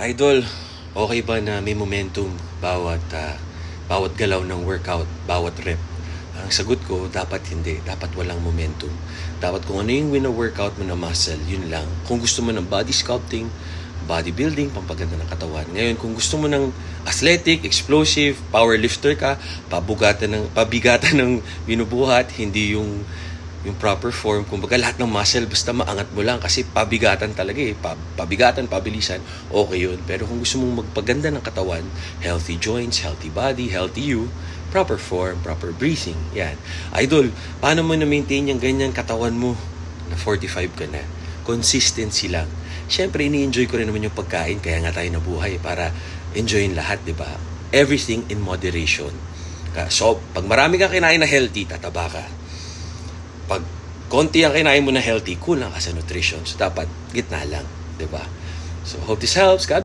Idol, okay ba na may momentum bawat galaw ng workout, bawat rep? Ang sagot ko, dapat hindi. Dapat walang momentum. Dapat kung ano yung wina-workout mo na muscle, yun lang. Kung gusto mo ng body sculpting, bodybuilding, pampaganda ng katawan. Ngayon, kung gusto mo ng athletic, explosive, powerlifter ka, pabigatan ng binubuhat, hindi yung proper form, kumbaga lahat ng muscle basta maangat mo lang kasi pabigatan talaga pabigatan, pabilisan, okay yun. Pero kung gusto mong magpaganda ng katawan, healthy joints, healthy body, healthy you, proper form, proper breathing, yan. Idol, paano mo na-maintain yung ganyan katawan mo na 45 ka na? Consistency lang. Siyempre, ini-enjoy ko rin naman yung pagkain, kaya nga tayo nabuhay para enjoyin lahat, di ba? Everything in moderation. So, pag marami kang kinain na healthy, tataba ka. Pag konti ang kinain mo na healthy, kulang ka sa nutrition. So, dapat gitna lang, di ba? So, hope this helps. God